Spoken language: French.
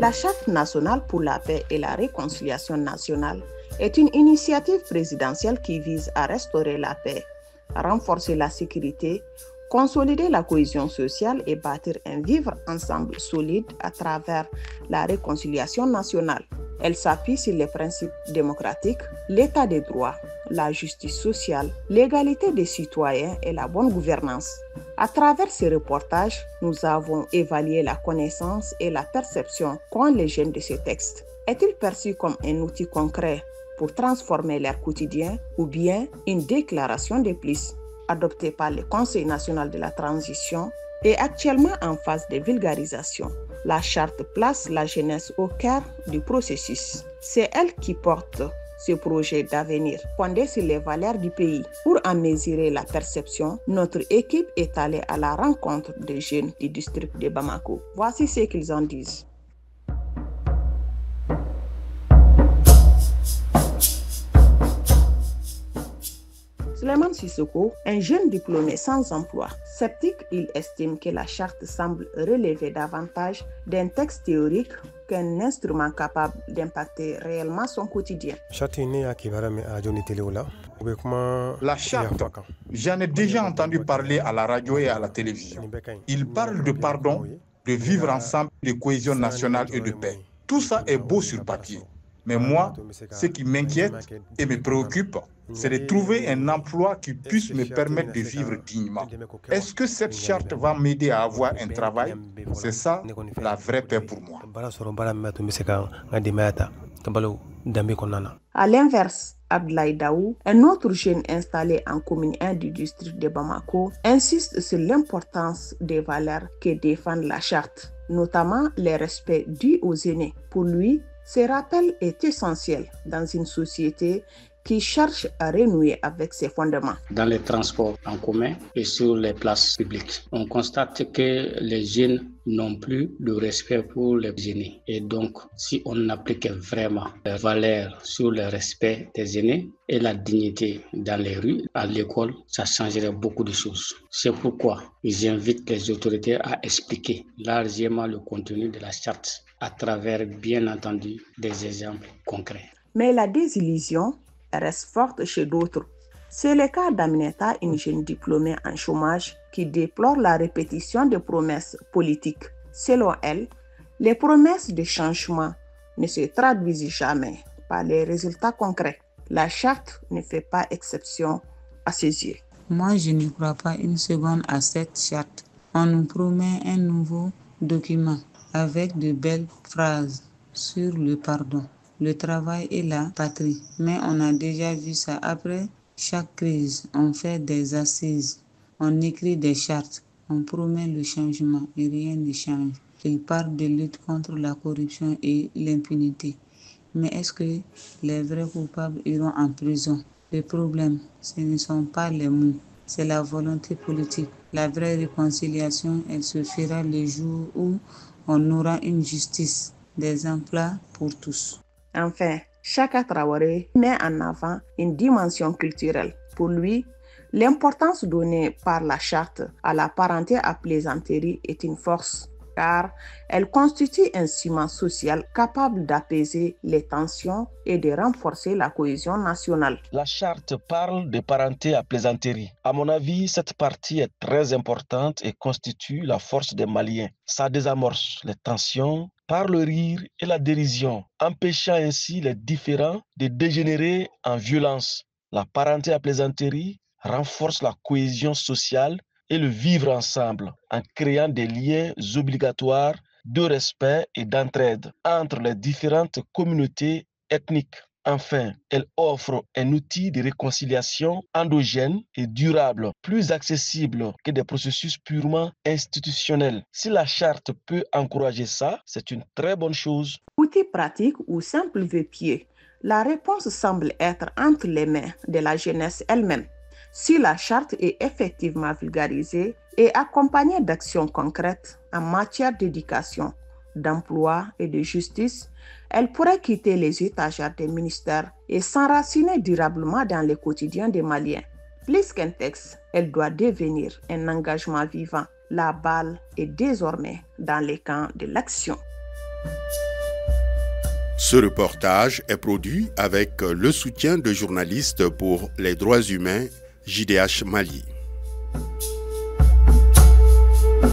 La Charte nationale pour la paix et la réconciliation nationale est une initiative présidentielle qui vise à restaurer la paix, renforcer la sécurité, consolider la cohésion sociale et bâtir un vivre ensemble solide à travers la réconciliation nationale. Elle s'appuie sur les principes démocratiques, l'état des droits, la justice sociale, l'égalité des citoyens et la bonne gouvernance. À travers ces reportages, nous avons évalué la connaissance et la perception qu'ont les jeunes de ce texte. Est-il perçu comme un outil concret pour transformer leur quotidien ou bien une déclaration de plus adoptée par le Conseil national de la transition et actuellement en phase de vulgarisation? La charte place la jeunesse au cœur du processus. C'est elle qui porte ce projet d'avenir fondé sur les valeurs du pays. Pour en mesurer la perception, notre équipe est allée à la rencontre des jeunes du district de Bamako. Voici ce qu'ils en disent. Souleymane Sissoko, un jeune diplômé sans emploi. Sceptique, il estime que la charte semble relever davantage d'un texte théorique qu'un instrument capable d'impacter réellement son quotidien. La charte, j'en ai déjà entendu parler à la radio et à la télévision. Il parle de pardon, de vivre ensemble, de cohésion nationale et de paix. Tout ça est beau sur papier. Mais moi, ce qui m'inquiète et me préoccupe, c'est de trouver un emploi qui puisse me permettre de vivre dignement. Est-ce que cette charte va m'aider à avoir un travail? C'est ça la vraie paix pour moi. À l'inverse, Abdoulaye Daou, un autre jeune installé en commune 1 du district de Bamako, insiste sur l'importance des valeurs que défend la charte, notamment le respect dû aux aînés. Pour lui, ce rappel est essentiel dans une société qui cherche à renouer avec ses fondements. Dans les transports en commun et sur les places publiques, on constate que les jeunes n'ont plus de respect pour les aînés. Et donc, si on appliquait vraiment les valeurs sur le respect des aînés et la dignité dans les rues, à l'école, ça changerait beaucoup de choses. C'est pourquoi j'invite les autorités à expliquer largement le contenu de la charte à travers, bien entendu, des exemples concrets. Mais la désillusion reste forte chez d'autres. C'est le cas d'Aminata, une jeune diplômée en chômage qui déplore la répétition de promesses politiques. Selon elle, les promesses de changement ne se traduisent jamais par les résultats concrets. La charte ne fait pas exception à ses yeux. Moi, je ne crois pas une seconde à cette charte. On nous promet un nouveau document avec de belles phrases sur le pardon, le travail et la patrie. Mais on a déjà vu ça. Après chaque crise, on fait des assises, on écrit des chartes, on promet le changement et rien ne change. Il parle de lutte contre la corruption et l'impunité. Mais est-ce que les vrais coupables iront en prison? Le problème, ce ne sont pas les mots, c'est la volonté politique. La vraie réconciliation, elle se fera le jour où on aura une justice, des emplois pour tous. Enfin, Chaka Traoré met en avant une dimension culturelle. Pour lui, l'importance donnée par la charte à la parenté à plaisanterie est une force, car elle constitue un ciment social capable d'apaiser les tensions et de renforcer la cohésion nationale. La charte parle de parenté à plaisanterie. À mon avis, cette partie est très importante et constitue la force des Maliens. Ça désamorce les tensions par le rire et la dérision, empêchant ainsi les différends de dégénérer en violence. La parenté à plaisanterie renforce la cohésion sociale et le vivre ensemble en créant des liens obligatoires de respect et d'entraide entre les différentes communautés ethniques. Enfin, elle offre un outil de réconciliation endogène et durable, plus accessible que des processus purement institutionnels. Si la charte peut encourager ça, c'est une très bonne chose. Outil pratique ou simple vœu pieux, la réponse semble être entre les mains de la jeunesse elle-même. Si la charte est effectivement vulgarisée et accompagnée d'actions concrètes en matière d'éducation, d'emploi et de justice, elle pourrait quitter les étagères des ministères et s'enraciner durablement dans le quotidien des Maliens. Plus qu'un texte, elle doit devenir un engagement vivant. La balle est désormais dans les camps de l'action. Ce reportage est produit avec le soutien de journalistes pour les droits humains JDH Mali.